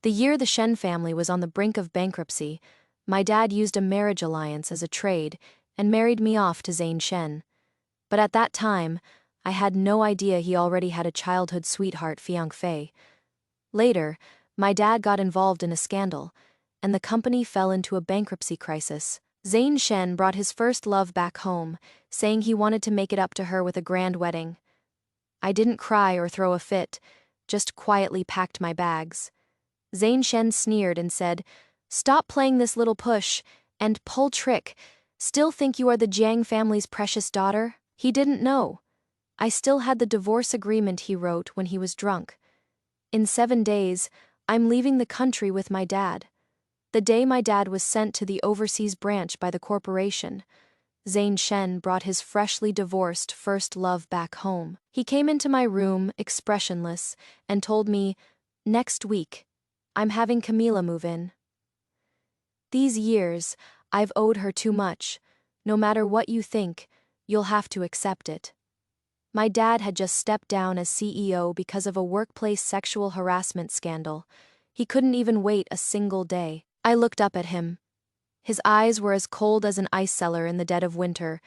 The year the Shen family was on the brink of bankruptcy, my dad used a marriage alliance as a trade and married me off to Zane Shen. But at that time, I had no idea he already had a childhood sweetheart, Fiang Fei. Later, my dad got involved in a scandal, and the company fell into a bankruptcy crisis. Zane Shen brought his first love back home, saying he wanted to make it up to her with a grand wedding. I didn't cry or throw a fit, just quietly packed my bags. Zane Shen sneered and said, "Stop playing this little push, and pull trick. Still think you are the Jiang family's precious daughter?" He didn't know. I still had the divorce agreement he wrote when he was drunk. In 7 days, I'm leaving the country with my dad. The day my dad was sent to the overseas branch by the corporation, Zane Shen brought his freshly divorced first love back home. He came into my room, expressionless, and told me, "Next week, I'm having Camila move in." These years, I've owed her too much. No matter what you think, you'll have to accept it. My dad had just stepped down as CEO because of a workplace sexual harassment scandal. He couldn't even wait a single day. I looked up at him. His eyes were as cold as an ice cellar in the dead of winter,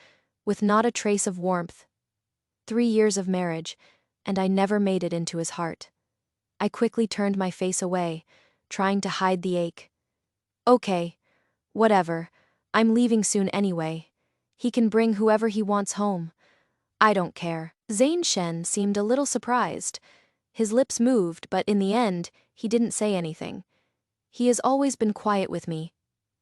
with not a trace of warmth. 3 years of marriage, and I never made it into his heart. I quickly turned my face away, trying to hide the ache. "Okay, whatever. I'm leaving soon anyway. He can bring whoever he wants home. I don't care." Zane Shen seemed a little surprised. His lips moved, but in the end, he didn't say anything. He has always been quiet with me.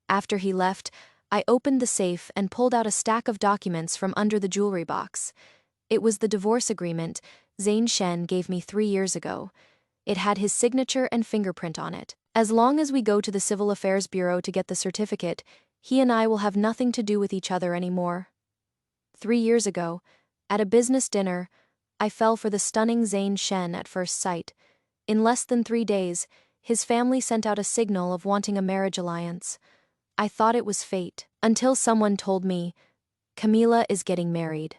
After he left, I opened the safe and pulled out a stack of documents from under the jewelry box. It was the divorce agreement Zane Shen gave me 3 years ago. It had his signature and fingerprint on it. As long as we go to the Civil Affairs Bureau to get the certificate, he and I will have nothing to do with each other anymore. 3 years ago, at a business dinner, I fell for the stunning Zane Shen at first sight. In less than 3 days, his family sent out a signal of wanting a marriage alliance. I thought it was fate, until someone told me, "Camila is getting married."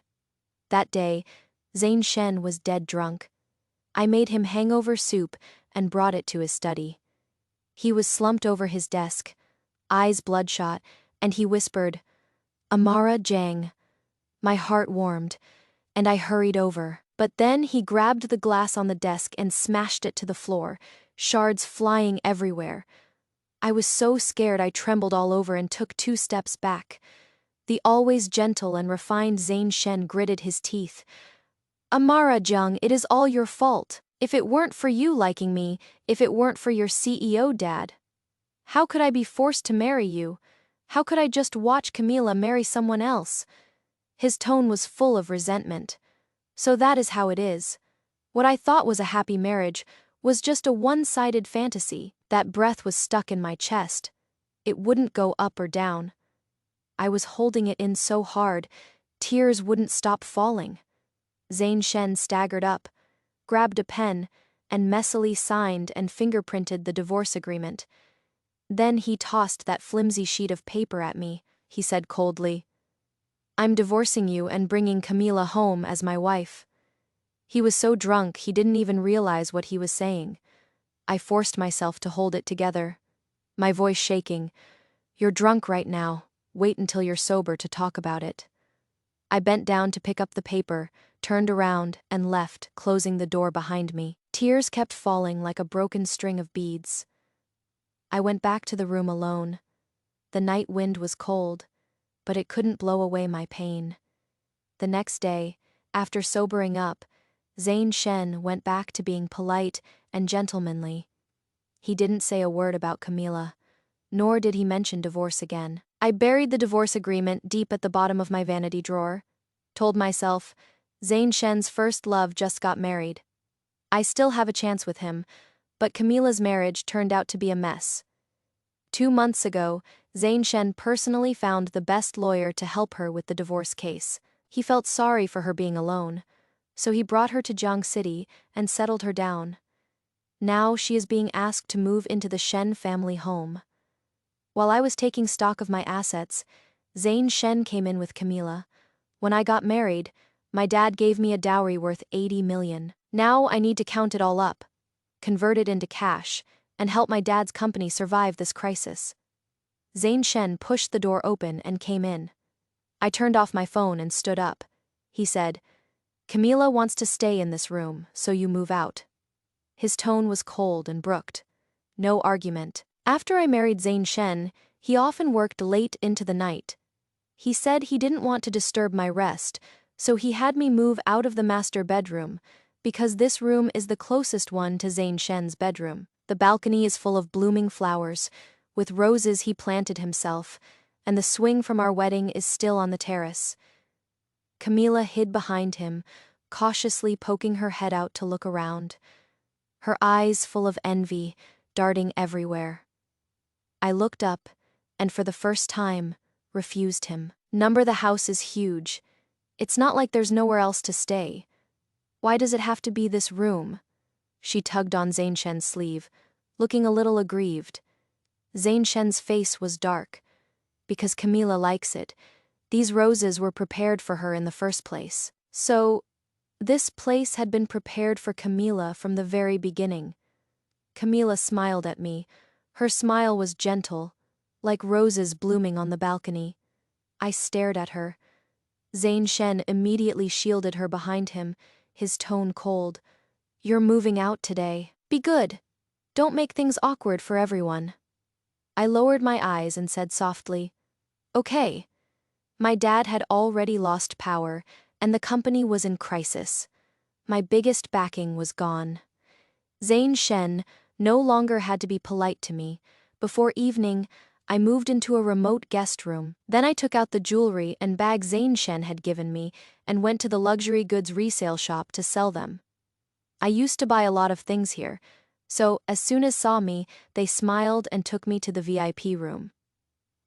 That day, Zane Shen was dead drunk. I made him hangover soup and brought it to his study. He was slumped over his desk, eyes bloodshot, and he whispered, "Amara Jiang." My heart warmed, and I hurried over. But then he grabbed the glass on the desk and smashed it to the floor, shards flying everywhere. I was so scared I trembled all over and took 2 steps back. The always gentle and refined Zane Shen gritted his teeth. "Amara Jiang, it is all your fault. If it weren't for you liking me, if it weren't for your CEO dad, how could I be forced to marry you? How could I just watch Camila marry someone else?" His tone was full of resentment. "So that is how it is. What I thought was a happy marriage was just a one-sided fantasy." That breath was stuck in my chest. It wouldn't go up or down. I was holding it in so hard, tears wouldn't stop falling. Zane Shen staggered up, grabbed a pen, and messily signed and fingerprinted the divorce agreement. Then he tossed that flimsy sheet of paper at me. He said coldly, "I'm divorcing you and bringing Camila home as my wife." He was so drunk he didn't even realize what he was saying. I forced myself to hold it together, my voice shaking. "You're drunk right now. Wait until you're sober to talk about it." I bent down to pick up the paper, turned around, and left, closing the door behind me. Tears kept falling like a broken string of beads. I went back to the room alone. The night wind was cold, but it couldn't blow away my pain. The next day, after sobering up, Zane Shen went back to being polite and gentlemanly. He didn't say a word about Camila, nor did he mention divorce again. I buried the divorce agreement deep at the bottom of my vanity drawer, told myself, Zane Shen's first love just got married. I still have a chance with him, but Camila's marriage turned out to be a mess. 2 months ago, Zane Shen personally found the best lawyer to help her with the divorce case. He felt sorry for her being alone, so he brought her to Jiang City and settled her down. Now she is being asked to move into the Shen family home. While I was taking stock of my assets, Zane Shen came in with Camila. When I got married, my dad gave me a dowry worth 80 million. Now I need to count it all up, convert it into cash, and help my dad's company survive this crisis. Zane Shen pushed the door open and came in. I turned off my phone and stood up. He said, "Camila wants to stay in this room, so you move out." His tone was cold and brooked. No argument. After I married Zane Shen, he often worked late into the night. He said he didn't want to disturb my rest, so he had me move out of the master bedroom, because this room is the closest one to Zane Shen's bedroom. The balcony is full of blooming flowers, with roses he planted himself, and the swing from our wedding is still on the terrace. Camila hid behind him, cautiously poking her head out to look around, her eyes full of envy, darting everywhere. I looked up, and for the first time, refused him. The house is huge. It's not like there's nowhere else to stay. Why does it have to be this room? She tugged on Zane Shen's sleeve, looking a little aggrieved. Zane Shen's face was dark. Because Camila likes it. These roses were prepared for her in the first place. So, this place had been prepared for Camila from the very beginning. Camila smiled at me. Her smile was gentle, like roses blooming on the balcony. I stared at her. Zane Shen immediately shielded her behind him, his tone cold. "You're moving out today. Be good. Don't make things awkward for everyone." I lowered my eyes and said softly, "Okay." My dad had already lost power, and the company was in crisis. My biggest backing was gone. Zane Shen no longer had to be polite to me. Before evening, I moved into a remote guest room. Then I took out the jewelry and bag Zane Shen had given me and went to the luxury goods resale shop to sell them. I used to buy a lot of things here, so as soon as saw me, they smiled and took me to the VIP room.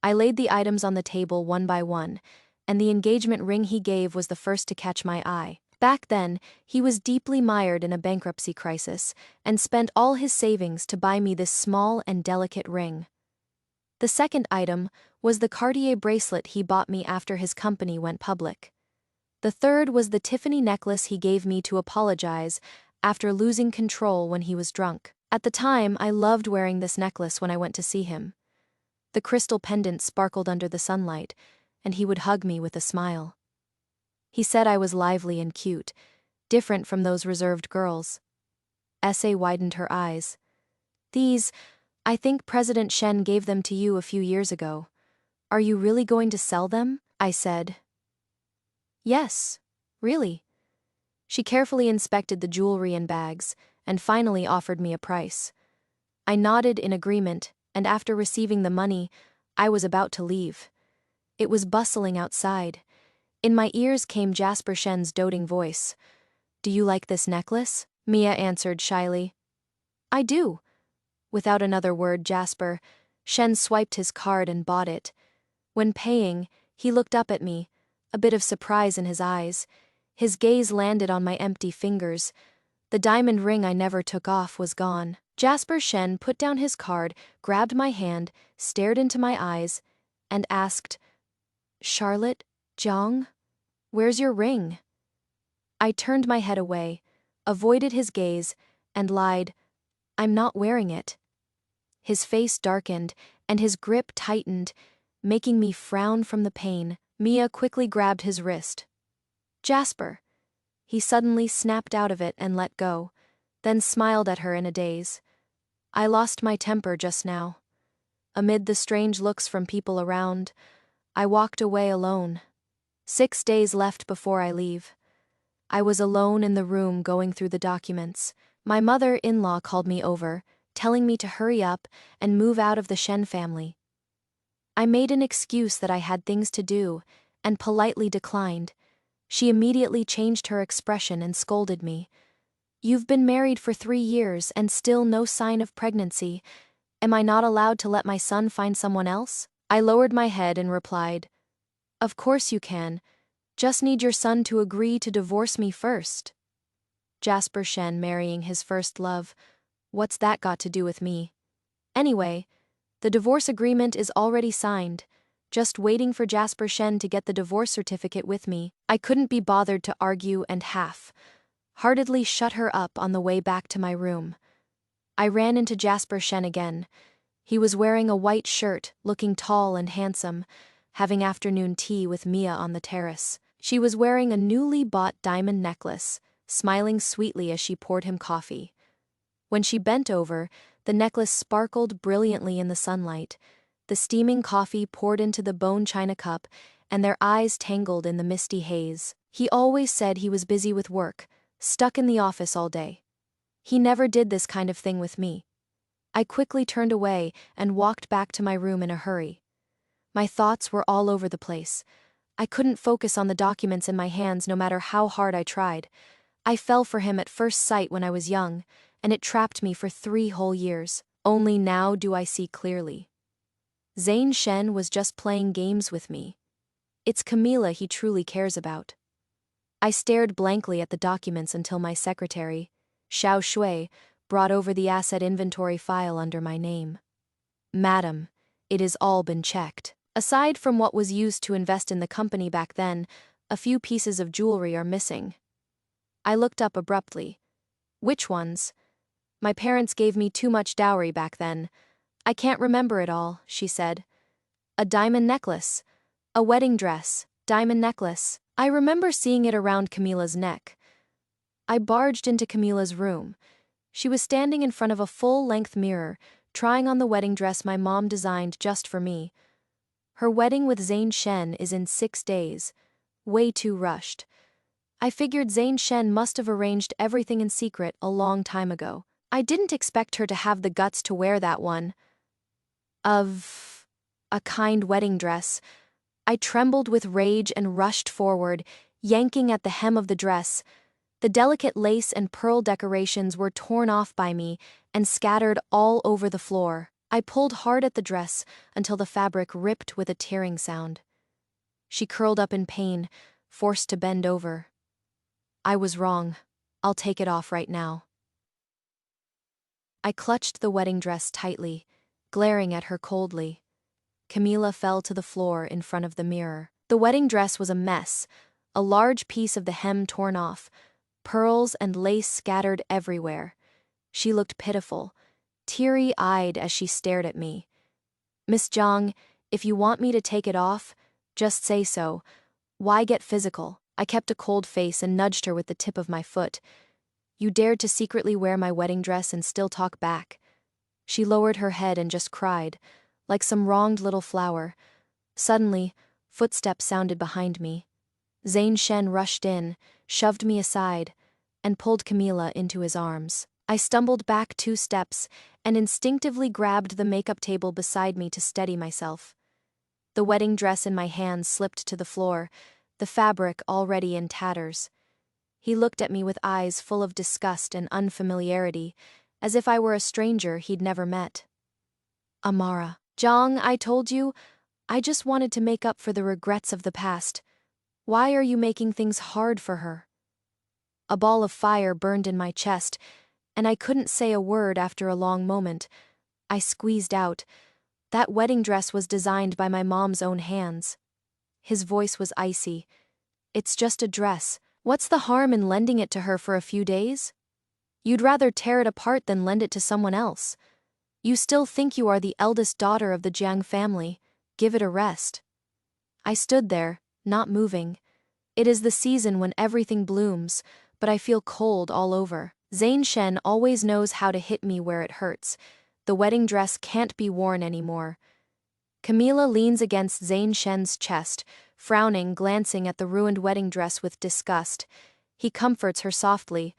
I laid the items on the table one by one, and the engagement ring he gave was the first to catch my eye. Back then, he was deeply mired in a bankruptcy crisis and spent all his savings to buy me this small and delicate ring. The second item was the Cartier bracelet he bought me after his company went public. The third was the Tiffany necklace he gave me to apologize after losing control when he was drunk. At the time, I loved wearing this necklace when I went to see him. The crystal pendant sparkled under the sunlight, and he would hug me with a smile. He said I was lively and cute, different from those reserved girls. Essay widened her eyes. I think President Shen gave them to you a few years ago. Are you really going to sell them?" I said. "Yes, really." She carefully inspected the jewelry and bags, and finally offered me a price. I nodded in agreement, and after receiving the money, I was about to leave. It was bustling outside. In my ears came Jasper Shen's doting voice. "Do you like this necklace?" Mia answered shyly. "I do." Without another word, Shen swiped his card and bought it. When paying, he looked up at me, a bit of surprise in his eyes. His gaze landed on my empty fingers. The diamond ring I never took off was gone. Jasper Shen put down his card, grabbed my hand, stared into my eyes, and asked, "Charlotte, Jiang, where's your ring?" I turned my head away, avoided his gaze, and lied, "I'm not wearing it." His face darkened, and his grip tightened, making me frown from the pain. Mia quickly grabbed his wrist. "Jasper." He suddenly snapped out of it and let go, then smiled at her in a daze. I lost my temper just now. Amid the strange looks from people around, I walked away alone. 6 days left before I leave. I was alone in the room going through the documents. My mother-in-law called me over, telling me to hurry up and move out of the Shen family. I made an excuse that I had things to do, and politely declined. She immediately changed her expression and scolded me. "You've been married for 3 years and still no sign of pregnancy. Am I not allowed to let my son find someone else?" I lowered my head and replied, "Of course you can. Just need your son to agree to divorce me first." Jasper Shen marrying his first love. What's that got to do with me? Anyway, the divorce agreement is already signed, just waiting for Jasper Shen to get the divorce certificate with me. I couldn't be bothered to argue and half-heartedly shut her up on the way back to my room. I ran into Jasper Shen again. He was wearing a white shirt, looking tall and handsome, having afternoon tea with Mia on the terrace. She was wearing a newly bought diamond necklace, smiling sweetly as she poured him coffee. When she bent over, the necklace sparkled brilliantly in the sunlight. The steaming coffee poured into the bone china cup, and their eyes tangled in the misty haze. He always said he was busy with work, stuck in the office all day. He never did this kind of thing with me. I quickly turned away and walked back to my room in a hurry. My thoughts were all over the place. I couldn't focus on the documents in my hands no matter how hard I tried. I fell for him at first sight when I was young, and it trapped me for 3 whole years. Only now do I see clearly. Zane Shen was just playing games with me. It's Camila he truly cares about. I stared blankly at the documents until my secretary, Xiao Shui, brought over the asset inventory file under my name. Madam, it has all been checked. Aside from what was used to invest in the company back then, a few pieces of jewelry are missing. I looked up abruptly. Which ones? My parents gave me too much dowry back then. I can't remember it all, she said. A diamond necklace. A wedding dress. Diamond necklace. I remember seeing it around Camila's neck. I barged into Camila's room. She was standing in front of a full-length mirror, trying on the wedding dress my mom designed just for me. Her wedding with Zane Shen is in 6 days. Way too rushed. I figured Zane Shen must have arranged everything in secret a long time ago. I didn't expect her to have the guts to wear that one. Of a kind wedding dress. I trembled with rage and rushed forward, yanking at the hem of the dress. The delicate lace and pearl decorations were torn off by me and scattered all over the floor. I pulled hard at the dress until the fabric ripped with a tearing sound. She curled up in pain, forced to bend over. I was wrong. I'll take it off right now. I clutched the wedding dress tightly, glaring at her coldly. Camila fell to the floor in front of the mirror. The wedding dress was a mess, a large piece of the hem torn off, pearls and lace scattered everywhere. She looked pitiful, teary-eyed as she stared at me. Miss Zhang, if you want me to take it off, just say so. Why get physical? I kept a cold face and nudged her with the tip of my foot. You dared to secretly wear my wedding dress and still talk back. She lowered her head and just cried, like some wronged little flower. Suddenly, footsteps sounded behind me. Zane Shen rushed in, shoved me aside, and pulled Camila into his arms. I stumbled back 2 steps and instinctively grabbed the makeup table beside me to steady myself. The wedding dress in my hands slipped to the floor, the fabric already in tatters. He looked at me with eyes full of disgust and unfamiliarity, as if I were a stranger he'd never met. Amara. Zhang, I told you, I just wanted to make up for the regrets of the past. Why are you making things hard for her? A ball of fire burned in my chest, and I couldn't say a word after a long moment. I squeezed out. That wedding dress was designed by my mom's own hands. His voice was icy. It's just a dress. What's the harm in lending it to her for a few days? You'd rather tear it apart than lend it to someone else. You still think you are the eldest daughter of the Jiang family. Give it a rest. I stood there, not moving. It is the season when everything blooms, but I feel cold all over. Zane Shen always knows how to hit me where it hurts. The wedding dress can't be worn anymore. Camila leans against Zane Shen's chest, frowning, glancing at the ruined wedding dress with disgust. He comforts her softly.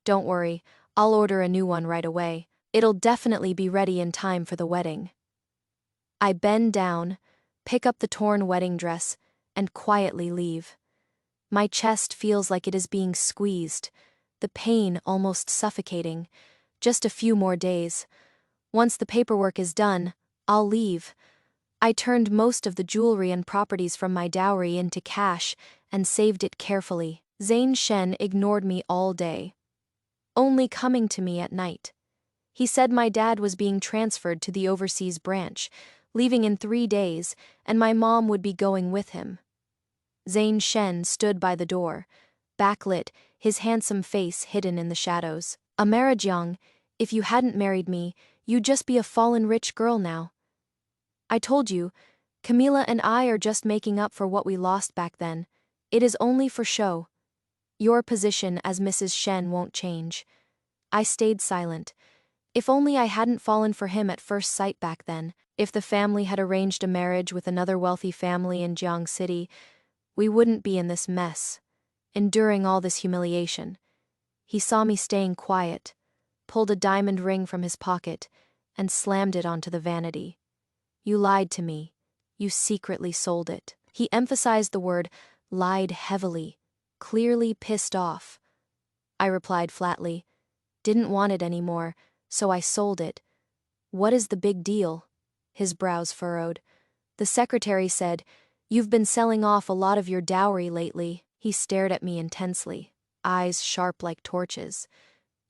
Don't worry, I'll order a new one right away. It'll definitely be ready in time for the wedding. I bend down, pick up the torn wedding dress, and quietly leave. My chest feels like it is being squeezed, the pain almost suffocating. Just a few more days. Once the paperwork is done, I'll leave. I turned most of the jewelry and properties from my dowry into cash and saved it carefully. Zane Shen ignored me all day, only coming to me at night. He said my dad was being transferred to the overseas branch, leaving in 3 days, and my mom would be going with him. Zane Shen stood by the door, backlit, his handsome face hidden in the shadows. Amara Jiang, If you hadn't married me, you'd just be a fallen rich girl now. I told you, Camila and I are just making up for what we lost back then. It is only for show. Your position as Mrs. Shen won't change. I stayed silent. If only I hadn't fallen for him at first sight back then. If the family had arranged a marriage with another wealthy family in Jiang City, we wouldn't be in this mess, enduring all this humiliation. He saw me staying quiet, pulled a diamond ring from his pocket, and slammed it onto the vanity. You lied to me. You secretly sold it. He emphasized the word lied heavily, clearly pissed off. I replied flatly, didn't want it anymore, so I sold it. What is the big deal? His brows furrowed. The secretary said, you've been selling off a lot of your dowry lately. He stared at me intensely, eyes sharp like torches.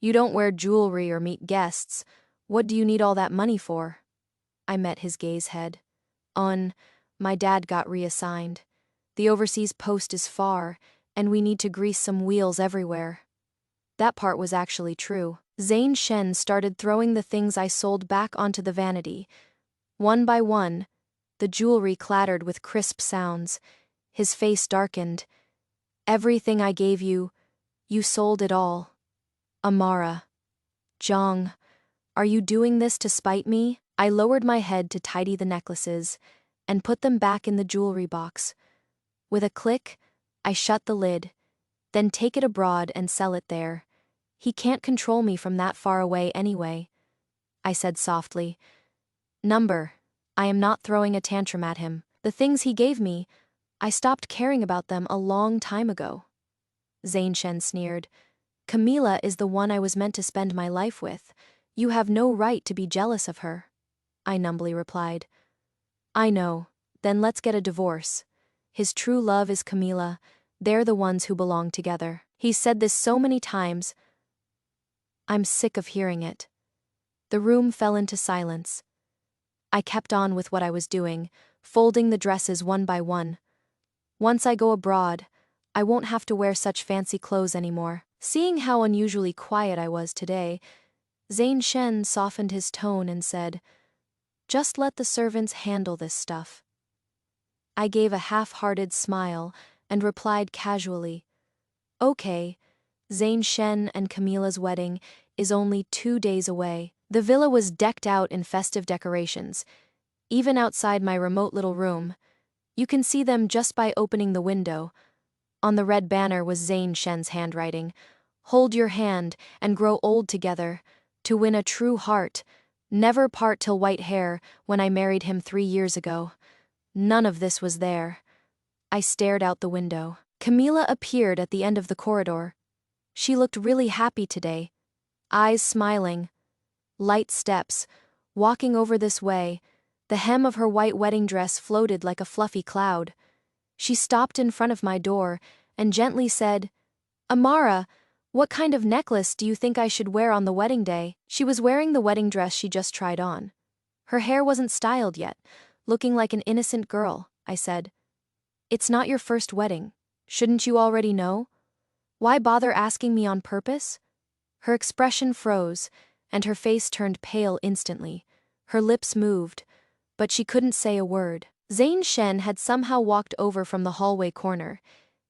You don't wear jewelry or meet guests. What do you need all that money for? I met his gaze head. My dad got reassigned. The overseas post is far, and we need to grease some wheels everywhere. That part was actually true. Zane Shen started throwing the things I sold back onto the vanity. One by one, the jewelry clattered with crisp sounds. His face darkened. Everything I gave you, you sold it all. Amara. Zhang, are you doing this to spite me? I lowered my head to tidy the necklaces and put them back in the jewelry box. With a click, I shut the lid, then take it abroad and sell it there. He can't control me from that far away anyway. I said softly. I am not throwing a tantrum at him. The things he gave me, I stopped caring about them a long time ago. Zane Shen sneered. Camila is the one I was meant to spend my life with. You have no right to be jealous of her. I numbly replied. I know, then let's get a divorce. His true love is Camila. They're the ones who belong together. He's said this so many times. I'm sick of hearing it. The room fell into silence. I kept on with what I was doing, folding the dresses one by one. Once I go abroad, I won't have to wear such fancy clothes anymore. Seeing how unusually quiet I was today, Zane Shen softened his tone and said, just let the servants handle this stuff. I gave a half-hearted smile and replied casually, okay, Zane Shen and Camila's wedding is only 2 days away. The villa was decked out in festive decorations, even outside my remote little room. You can see them just by opening the window. On the red banner was Zane Shen's handwriting. Hold your hand and grow old together, to win a true heart. Never part till white hair, when I married him 3 years ago. None of this was there. I stared out the window. Camila appeared at the end of the corridor. She looked really happy today, eyes smiling. Light steps, walking over this way. The hem of her white wedding dress floated like a fluffy cloud. She stopped in front of my door and gently said, Amara, what kind of necklace do you think I should wear on the wedding day? She was wearing the wedding dress she just tried on. Her hair wasn't styled yet, looking like an innocent girl. I said, it's not your first wedding. Shouldn't you already know? Why bother asking me on purpose? Her expression froze, and her face turned pale instantly. Her lips moved, but she couldn't say a word. Zane Shen had somehow walked over from the hallway corner,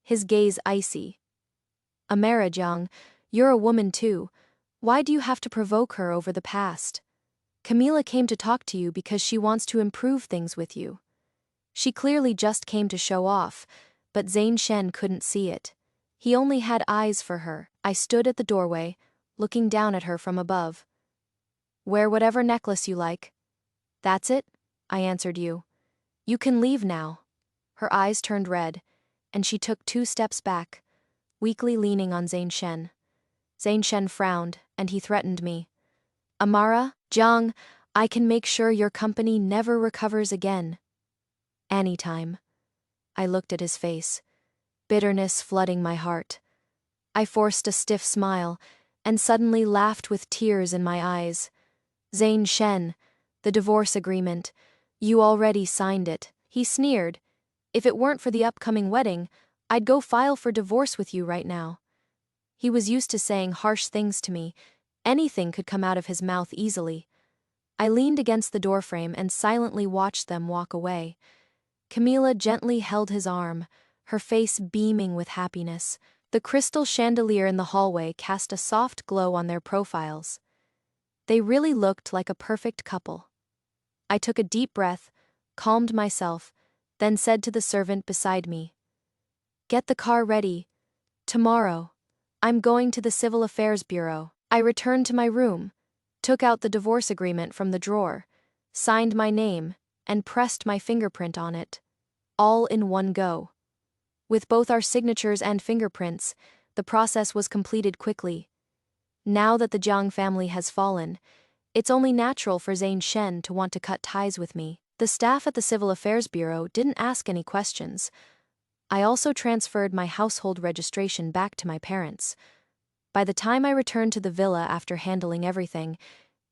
his gaze icy. Amara Jiang, you're a woman too. Why do you have to provoke her over the past? Camila came to talk to you because she wants to improve things with you. She clearly just came to show off, but Zane Shen couldn't see it. He only had eyes for her. I stood at the doorway, looking down at her from above. Wear whatever necklace you like. That's it, I answered you. You can leave now. Her eyes turned red, and she took 2 steps back, weakly leaning on Zane Shen. Zane Shen frowned, and he threatened me. Amara, Jiang, I can make sure your company never recovers again. Anytime. I looked at his face, bitterness flooding my heart. I forced a stiff smile, and suddenly laughed with tears in my eyes. Zane Shen, the divorce agreement, you already signed it. He sneered. If it weren't for the upcoming wedding, I'd go file for divorce with you right now. He was used to saying harsh things to me, Anything could come out of his mouth easily. I leaned against the doorframe and silently watched them walk away. Camila gently held his arm, her face beaming with happiness. The crystal chandelier in the hallway cast a soft glow on their profiles. They really looked like a perfect couple. I took a deep breath, calmed myself, then said to the servant beside me, "Get the car ready. Tomorrow, I'm going to the Civil Affairs Bureau." I returned to my room, took out the divorce agreement from the drawer, signed my name, and pressed my fingerprint on it, all in one go. With both our signatures and fingerprints, the process was completed quickly. Now that the Jiang family has fallen, it's only natural for Zane Shen to want to cut ties with me. The staff at the Civil Affairs Bureau didn't ask any questions. I also transferred my household registration back to my parents. By the time I returned to the villa after handling everything,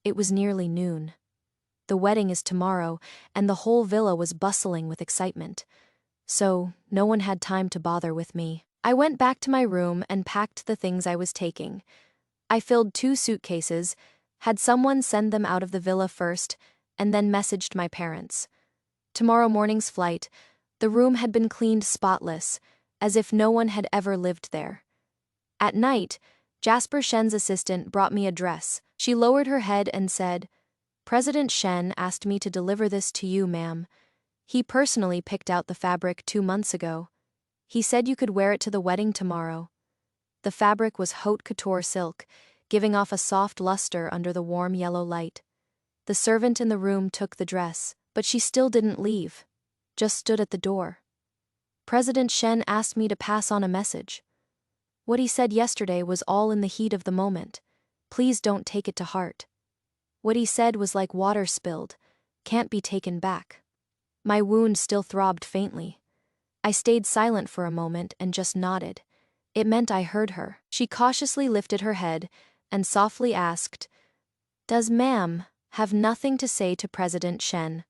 it was nearly noon. The wedding is tomorrow, and the whole villa was bustling with excitement. So, no one had time to bother with me. I went back to my room and packed the things I was taking. I filled 2 suitcases, had someone send them out of the villa first, and then messaged my parents. Tomorrow morning's flight, the room had been cleaned spotless, as if no one had ever lived there. At night, Jasper Shen's assistant brought me a dress. She lowered her head and said, "President Shen asked me to deliver this to you, ma'am. He personally picked out the fabric 2 months ago. He said you could wear it to the wedding tomorrow." The fabric was haute couture silk, giving off a soft luster under the warm yellow light. The servant in the room took the dress, but she still didn't leave, just stood at the door. President Shen asked me to pass on a message. What he said yesterday was all in the heat of the moment. Please don't take it to heart. What he said was like water spilled, can't be taken back. My wound still throbbed faintly. I stayed silent for a moment and just nodded. It meant I heard her. She cautiously lifted her head and softly asked, "Does ma'am have nothing to say to President Shen?"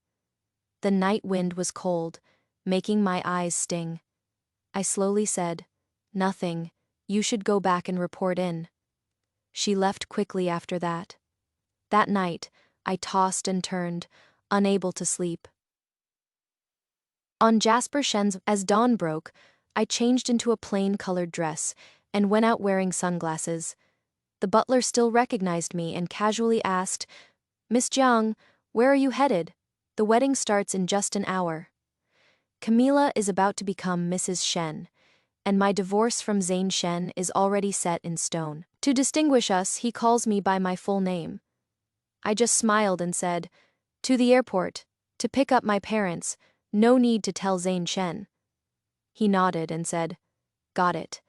The night wind was cold, making my eyes sting. I slowly said, "Nothing. You should go back and report in." She left quickly after that. That night, I tossed and turned, unable to sleep. On Jasper Shen's, as dawn broke, I changed into a plain-colored dress and went out wearing sunglasses. The butler still recognized me and casually asked, "Miss Jiang, where are you headed? The wedding starts in just an hour." Camila is about to become Mrs. Shen, and my divorce from Zane Shen is already set in stone. To distinguish us, he calls me by my full name. I just smiled and said, "To the airport, to pick up my parents, no need to tell Zane Shen." He nodded and said, "Got it."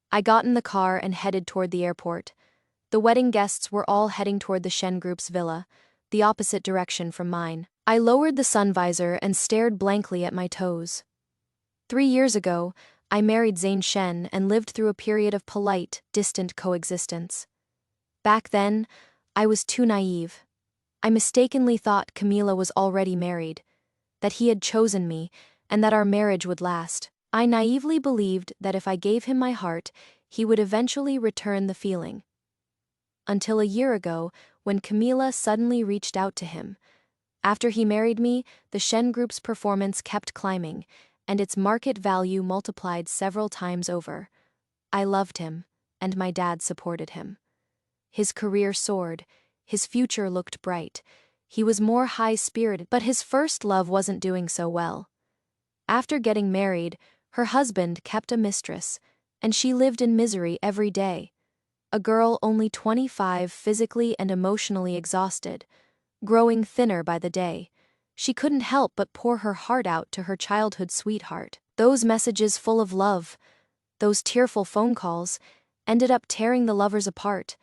I got in the car and headed toward the airport. The wedding guests were all heading toward the Shen Group's villa, the opposite direction from mine. I lowered the sun visor and stared blankly at my toes. 3 years ago, I married Zane Shen and lived through a period of polite, distant coexistence. Back then, I was too naive. I mistakenly thought Camila was already married, that he had chosen me, and that our marriage would last. I naively believed that if I gave him my heart, he would eventually return the feeling. Until a year ago, when Camila suddenly reached out to him. After he married me, the Shen Group's performance kept climbing, and its market value multiplied several times over. I loved him, and my dad supported him. His career soared, his future looked bright. He was more high-spirited, but his first love wasn't doing so well. After getting married, her husband kept a mistress, and she lived in misery every day. A girl only 25, physically and emotionally exhausted, growing thinner by the day. She couldn't help but pour her heart out to her childhood sweetheart. Those messages full of love, those tearful phone calls, ended up tearing the lovers apart.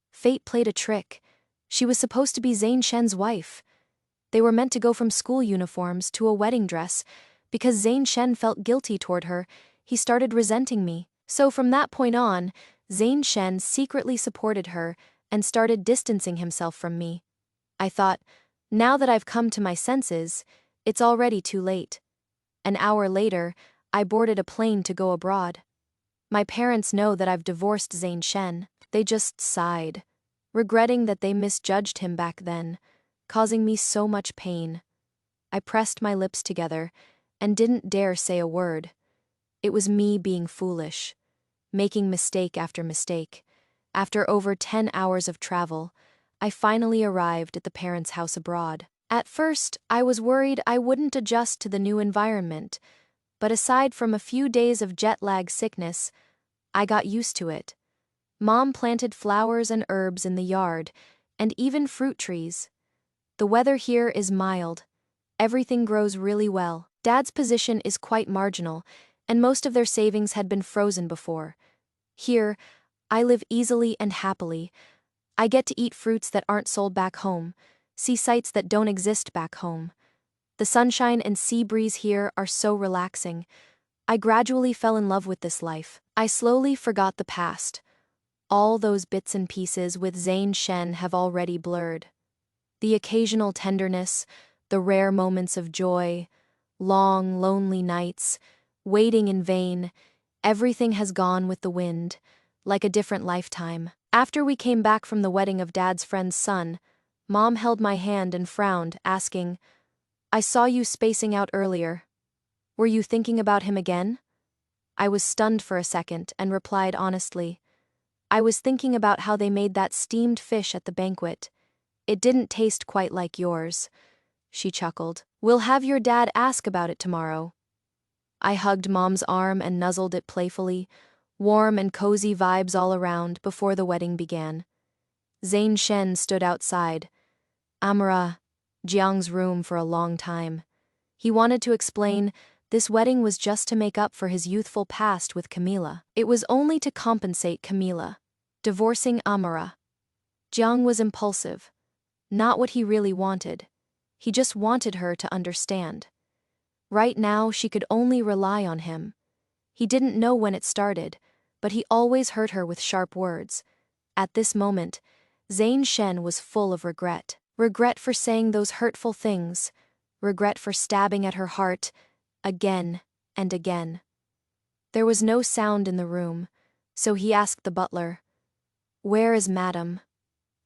Fate played a trick. She was supposed to be Zane Shen's wife. They were meant to go from school uniforms to a wedding dress. Because Zane Shen felt guilty toward her, he started resenting me. So from that point on, Zane Shen secretly supported her and started distancing himself from me. I thought, now that I've come to my senses, it's already too late. An hour later, I boarded a plane to go abroad. My parents know that I've divorced Zane Shen. They just sighed. regretting that they misjudged him back then, causing me so much pain. I pressed my lips together and didn't dare say a word. It was me being foolish, making mistake after mistake. After over 10 hours of travel, I finally arrived at the parents' house abroad. At first, I was worried I wouldn't adjust to the new environment, but aside from a few days of jet lag sickness, I got used to it. Mom planted flowers and herbs in the yard, and even fruit trees. The weather here is mild. Everything grows really well. Dad's position is quite marginal, and most of their savings had been frozen before. Here, I live easily and happily. I get to eat fruits that aren't sold back home, see sights that don't exist back home. The sunshine and sea breeze here are so relaxing. I gradually fell in love with this life. I slowly forgot the past. All those bits and pieces with Zayn Shen have already blurred. The occasional tenderness, the rare moments of joy, long, lonely nights, waiting in vain, everything has gone with the wind, like a different lifetime. After we came back from the wedding of Dad's friend's son, Mom held my hand and frowned, asking, "I saw you spacing out earlier. Were you thinking about him again?" I was stunned for a second and replied honestly, "I was thinking about how they made that steamed fish at the banquet. It didn't taste quite like yours." She chuckled. "We'll have your dad ask about it tomorrow." I hugged Mom's arm and nuzzled it playfully, warm and cozy vibes all around before the wedding began. Zayn Shen stood outside Amara, Jiang's room for a long time. He wanted to explain this wedding was just to make up for his youthful past with Camila. It was only to compensate Camila, divorcing Amara. Jiang was impulsive, not what he really wanted. He just wanted her to understand. Right now, she could only rely on him. He didn't know when it started, but he always hurt her with sharp words. At this moment, Zayn Shen was full of regret. Regret for saying those hurtful things. Regret for stabbing at her heart, again and again. There was no sound in the room, so he asked the butler, "Where is Madam?"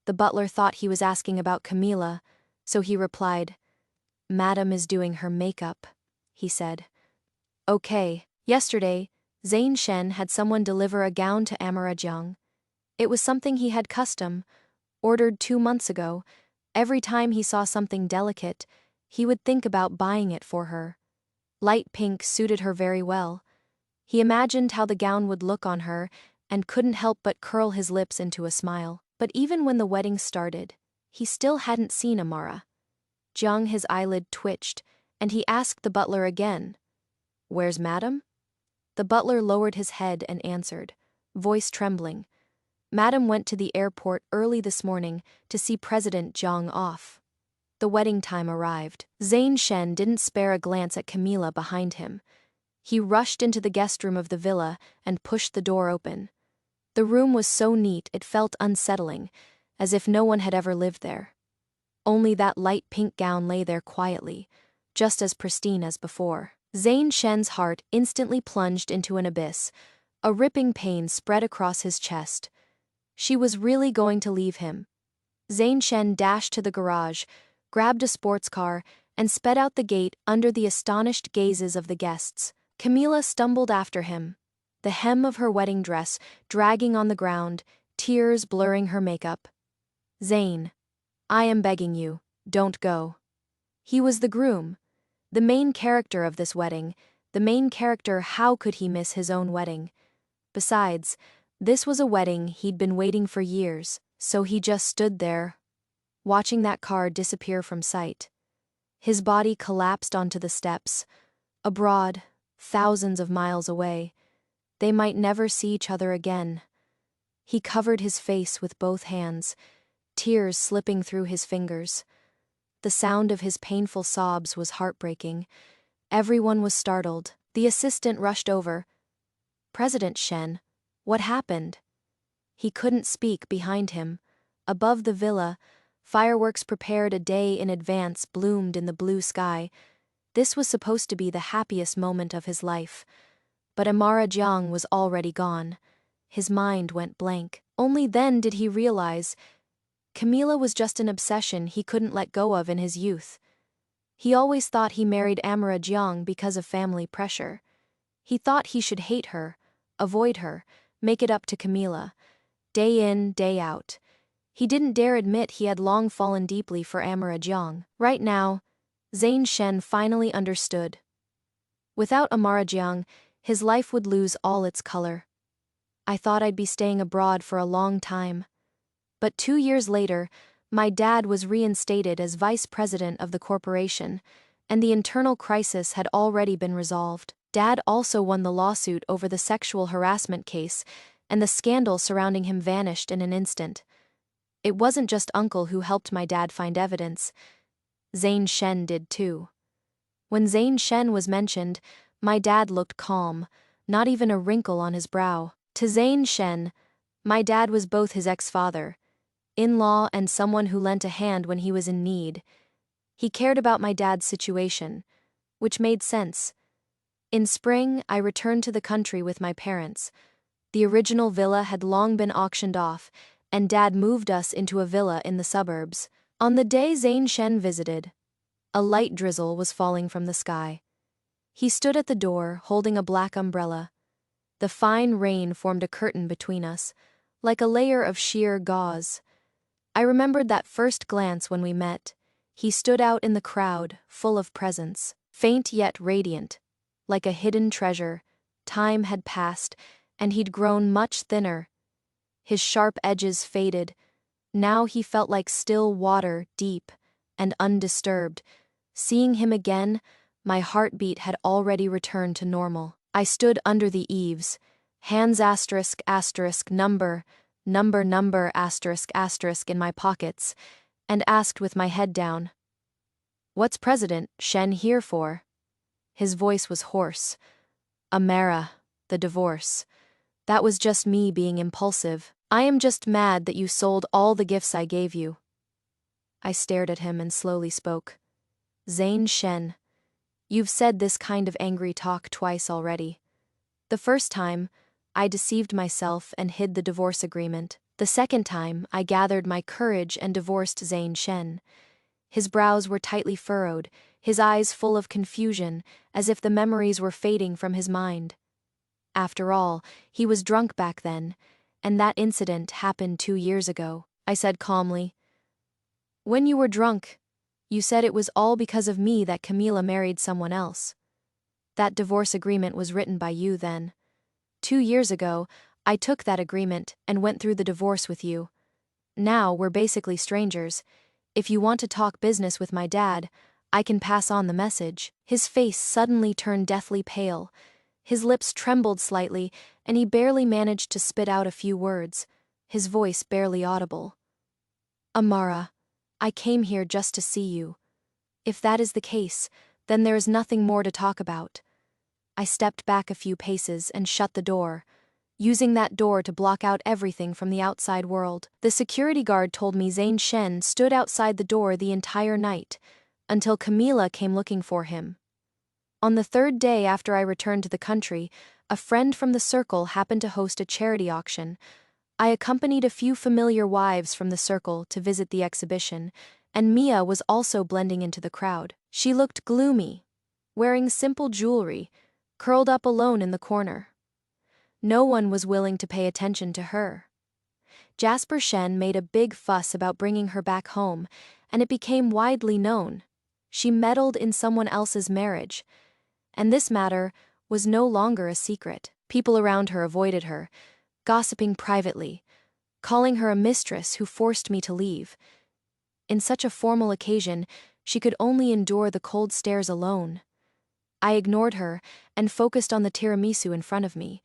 The butler thought he was asking about Camila, so he replied, "Madam is doing her makeup," he said. "Okay." Yesterday, Zayn Shen had someone deliver a gown to Amara Jiang. It was something he had ordered 2 months ago. Every time he saw something delicate, he would think about buying it for her. Light pink suited her very well. He imagined how the gown would look on her and couldn't help but curl his lips into a smile. But even when the wedding started, he still hadn't seen Amara. Jiang, his eyelid twitched, and he asked the butler again, "Where's Madam?" The butler lowered his head and answered, voice trembling, "Madam went to the airport early this morning to see President Jiang off." The wedding time arrived. Zayn Shen didn't spare a glance at Camila behind him. He rushed into the guest room of the villa and pushed the door open. The room was so neat it felt unsettling, as if no one had ever lived there. Only that light pink gown lay there quietly, just as pristine as before. Zayn Shen's heart instantly plunged into an abyss. A ripping pain spread across his chest. She was really going to leave him. Zayn Shen dashed to the garage, grabbed a sports car, and sped out the gate under the astonished gazes of the guests. Camila stumbled after him, the hem of her wedding dress dragging on the ground, tears blurring her makeup. "Zayn, I am begging you, don't go." He was the groom, the main character of this wedding. The main character, how could he miss his own wedding? Besides, this was a wedding he'd been waiting for years, so he just stood there, watching that car disappear from sight. His body collapsed onto the steps, abroad, thousands of miles away. They might never see each other again. He covered his face with both hands, tears slipping through his fingers. The sound of his painful sobs was heartbreaking. Everyone was startled. The assistant rushed over. "President Shen, what happened?" He couldn't speak behind him. Above the villa, fireworks prepared a day in advance bloomed in the blue sky. This was supposed to be the happiest moment of his life. But Amara Jiang was already gone. His mind went blank. Only then did he realize Camila was just an obsession he couldn't let go of in his youth. He always thought he married Amara Jiang because of family pressure. He thought he should hate her, avoid her, make it up to Camila. Day in, day out. He didn't dare admit he had long fallen deeply for Amara Jiang. Right now, Zane Shen finally understood. Without Amara Jiang, his life would lose all its color. I thought I'd be staying abroad for a long time. But 2 years later, my dad was reinstated as vice president of the corporation, and the internal crisis had already been resolved. Dad also won the lawsuit over the sexual harassment case, and the scandal surrounding him vanished in an instant. It wasn't just Uncle who helped my dad find evidence. Zane Shen did too. When Zane Shen was mentioned, my dad looked calm, not even a wrinkle on his brow. To Zane Shen, my dad was both his ex-father, in-law, and someone who lent a hand when he was in need. He cared about my dad's situation, which made sense. In spring, I returned to the country with my parents. The original villa had long been auctioned off, and Dad moved us into a villa in the suburbs. On the day Zane Shen visited, a light drizzle was falling from the sky. He stood at the door, holding a black umbrella. The fine rain formed a curtain between us, like a layer of sheer gauze. I remembered that first glance when we met. He stood out in the crowd, full of presence, faint yet radiant, like a hidden treasure. Time had passed, and he'd grown much thinner. His sharp edges faded. Now he felt like still water, deep and undisturbed. Seeing him again, my heartbeat had already returned to normal. I stood under the eaves, hands asterisk asterisk number asterisk asterisk in my pockets, and asked with my head down, "What's President Shen here for?" His voice was hoarse. "Amara, the divorce. That was just me being impulsive. I am just mad that you sold all the gifts I gave you." I stared at him and slowly spoke. "Zane Shen, you've said this kind of angry talk twice already. The first time, I deceived myself and hid the divorce agreement. The second time, I gathered my courage and divorced Zane Shen." His brows were tightly furrowed, his eyes full of confusion, as if the memories were fading from his mind. After all, he was drunk back then, and that incident happened 2 years ago. I said calmly, "When you were drunk, you said it was all because of me that Camila married someone else. That divorce agreement was written by you then. 2 years ago, I took that agreement and went through the divorce with you. Now we're basically strangers. If you want to talk business with my dad, I can pass on the message." His face suddenly turned deathly pale. His lips trembled slightly, and he barely managed to spit out a few words, his voice barely audible. "Amara, I came here just to see you. If that is the case, then there is nothing more to talk about." I stepped back a few paces and shut the door, using that door to block out everything from the outside world. The security guard told me Zane Shen stood outside the door the entire night, until Camila came looking for him. On the third day after I returned to the country, a friend from the circle happened to host a charity auction. I accompanied a few familiar wives from the circle to visit the exhibition, and Mia was also blending into the crowd. She looked gloomy, wearing simple jewelry, curled up alone in the corner. No one was willing to pay attention to her. Jasper Shen made a big fuss about bringing her back home, and it became widely known. She meddled in someone else's marriage, and this matter was no longer a secret. People around her avoided her, gossiping privately, calling her a mistress who forced me to leave. In such a formal occasion, she could only endure the cold stares alone. I ignored her and focused on the tiramisu in front of me.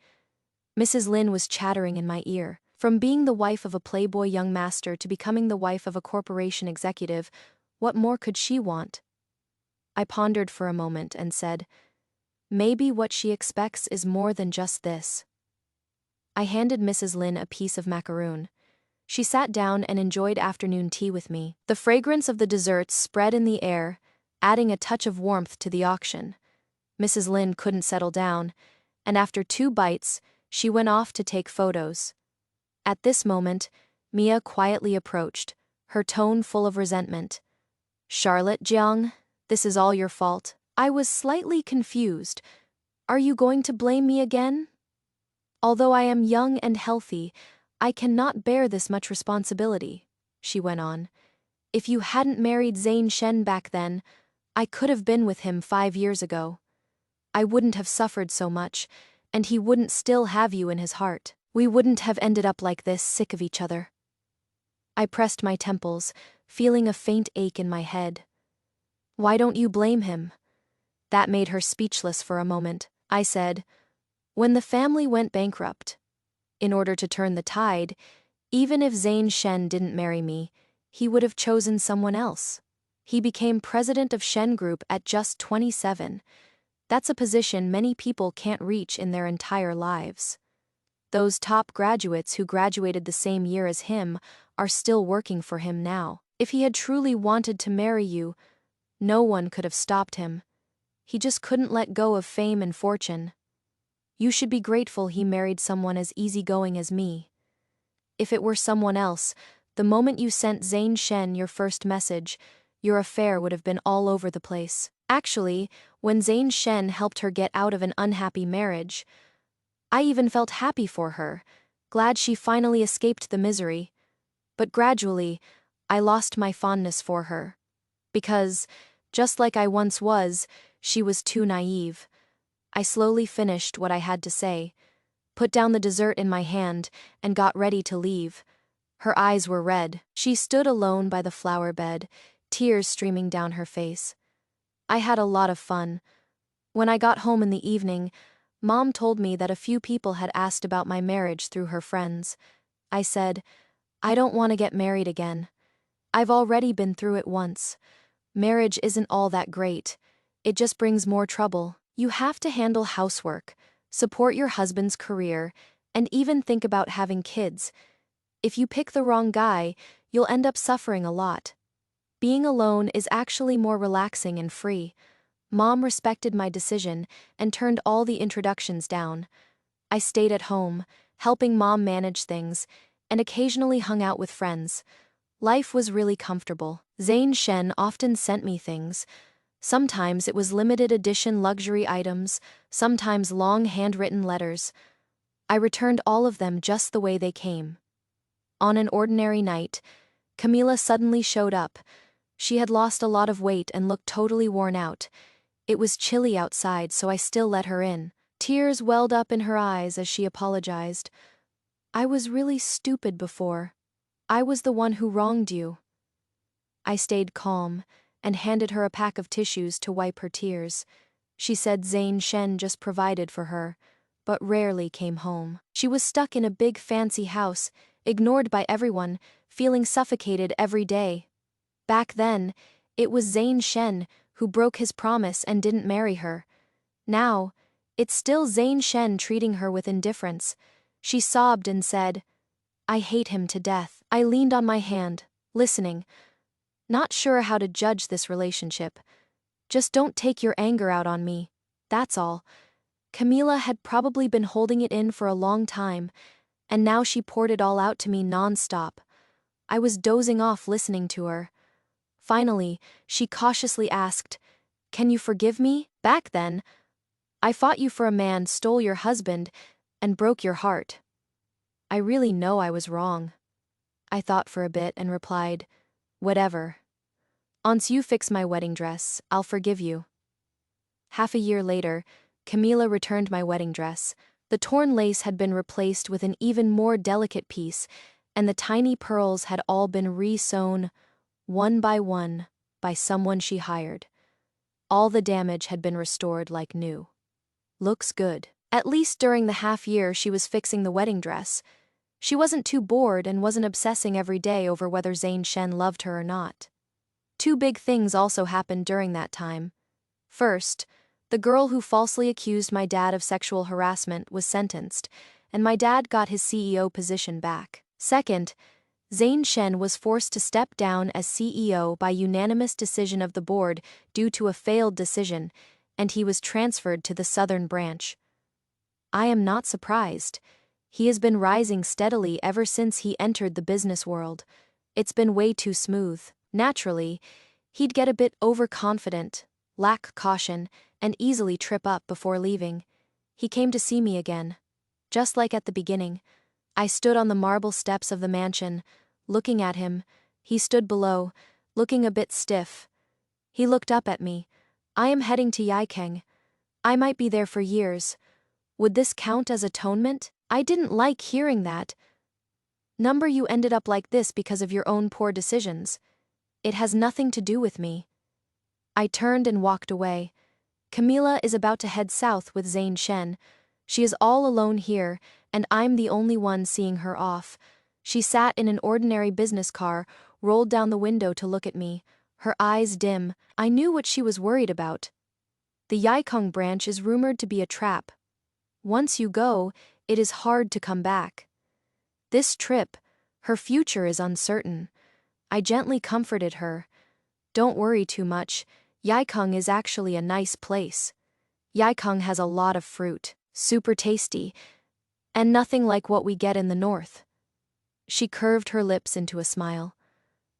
Mrs. Lin was chattering in my ear. From being the wife of a playboy young master to becoming the wife of a corporation executive, what more could she want? I pondered for a moment and said, "Maybe what she expects is more than just this." I handed Mrs. Lin a piece of macaroon. She sat down and enjoyed afternoon tea with me. The fragrance of the desserts spread in the air, adding a touch of warmth to the auction. Mrs. Lin couldn't settle down, and after 2 bites, she went off to take photos. At this moment, Mia quietly approached, her tone full of resentment. Charlotte Jiang, this is all your fault. I was slightly confused. Are you going to blame me again? Although I am young and healthy, I cannot bear this much responsibility, she went on. If you hadn't married Zane Shen back then, I could have been with him 5 years ago. I wouldn't have suffered so much, and he wouldn't still have you in his heart. We wouldn't have ended up like this, sick of each other. I pressed my temples, feeling a faint ache in my head. Why don't you blame him? That made her speechless for a moment. I said, when the family went bankrupt, in order to turn the tide, even if Zane Shen didn't marry me, he would have chosen someone else. He became president of Shen Group at just 27. That's a position many people can't reach in their entire lives. Those top graduates who graduated the same year as him are still working for him now. If he had truly wanted to marry you, no one could have stopped him. He just couldn't let go of fame and fortune. You should be grateful he married someone as easygoing as me. If it were someone else, the moment you sent Zane Shen your first message, your affair would have been all over the place. Actually, when Zane Shen helped her get out of an unhappy marriage, I even felt happy for her, glad she finally escaped the misery. But gradually, I lost my fondness for her. Because, just like I once was, she was too naive. I slowly finished what I had to say, put down the dessert in my hand, and got ready to leave. Her eyes were red. She stood alone by the flower bed, tears streaming down her face. I had a lot of fun. When I got home in the evening, Mom told me that a few people had asked about my marriage through her friends. I said, I don't want to get married again. I've already been through it once. Marriage isn't all that great. It just brings more trouble. You have to handle housework, support your husband's career, and even think about having kids. If you pick the wrong guy, you'll end up suffering a lot. Being alone is actually more relaxing and free. Mom respected my decision and turned all the introductions down. I stayed at home, helping Mom manage things, and occasionally hung out with friends. Life was really comfortable. Zane Shen often sent me things. Sometimes it was limited edition luxury items, sometimes long handwritten letters. I returned all of them just the way they came. On an ordinary night, Camila suddenly showed up. She had lost a lot of weight and looked totally worn out. It was chilly outside, so I still let her in. Tears welled up in her eyes as she apologized. I was really stupid before. I was the one who wronged you. I stayed calm and handed her a pack of tissues to wipe her tears. She said Zane Shen just provided for her, but rarely came home. She was stuck in a big fancy house, ignored by everyone, feeling suffocated every day. Back then, it was Zane Shen who broke his promise and didn't marry her. Now, it's still Zane Shen treating her with indifference. She sobbed and said, I hate him to death. I leaned on my hand, listening, not sure how to judge this relationship. Just don't take your anger out on me, that's all. Camila had probably been holding it in for a long time, and now she poured it all out to me non-stop. I was dozing off listening to her. Finally, she cautiously asked, Can you forgive me? Back then, I fought you for a man, stole your husband, and broke your heart. I really know I was wrong. I thought for a bit and replied, Whatever. Once you fix my wedding dress, I'll forgive you. Half a year later, Camila returned my wedding dress. The torn lace had been replaced with an even more delicate piece, and the tiny pearls had all been re-sewn, one, by someone she hired. All the damage had been restored like new. Looks good. At least during the half year she was fixing the wedding dress. She wasn't too bored and wasn't obsessing every day over whether Zane Shen loved her or not. Two big things also happened during that time. First, the girl who falsely accused my dad of sexual harassment was sentenced, and my dad got his CEO position back. Second, Zane Shen was forced to step down as CEO by unanimous decision of the board due to a failed decision, and he was transferred to the southern branch. I am not surprised. He has been rising steadily ever since he entered the business world. It's been way too smooth. Naturally, he'd get a bit overconfident, lack caution, and easily trip up before leaving. He came to see me again. Just like at the beginning, I stood on the marble steps of the mansion, looking at him. He stood below, looking a bit stiff. He looked up at me. I am heading to Yaikeng. I might be there for years. Would this count as atonement? I didn't like hearing that. Number, you ended up like this because of your own poor decisions. It has nothing to do with me. I turned and walked away. Camila is about to head south with Zane Shen. She is all alone here, and I'm the only one seeing her off. She sat in an ordinary business car, rolled down the window to look at me, her eyes dim. I knew what she was worried about. The Yaikong branch is rumored to be a trap. Once you go, it is hard to come back. This trip, her future is uncertain. I gently comforted her. Don't worry too much. Yaikong is actually a nice place. Yaikong has a lot of fruit, super tasty, and nothing like what we get in the north. She curved her lips into a smile.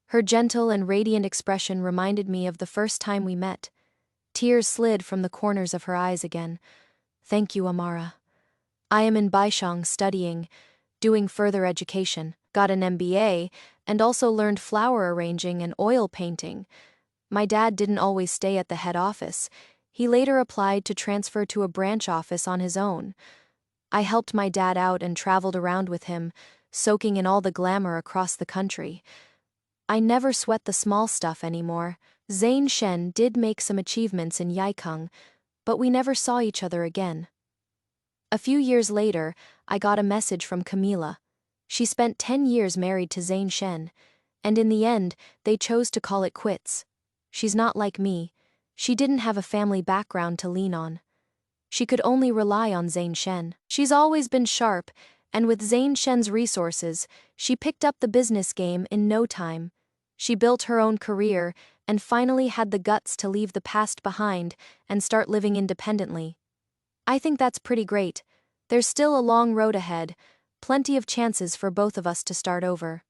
Her gentle and radiant expression reminded me of the first time we met. Tears slid from the corners of her eyes again. Thank you, Amara. I am in Baishang studying, doing further education, got an MBA, and also learned flower arranging and oil painting. My dad didn't always stay at the head office. He later applied to transfer to a branch office on his own. I helped my dad out and traveled around with him, soaking in all the glamour across the country. I never sweat the small stuff anymore. Zane Shen did make some achievements in Yaikang, but we never saw each other again. A few years later, I got a message from Camila. She spent 10 years married to Zane Shen, and in the end, they chose to call it quits. She's not like me. She didn't have a family background to lean on. She could only rely on Zane Shen. She's always been sharp, and with Zane Shen's resources, she picked up the business game in no time. She built her own career and finally had the guts to leave the past behind and start living independently. I think that's pretty great. There's still a long road ahead, plenty of chances for both of us to start over.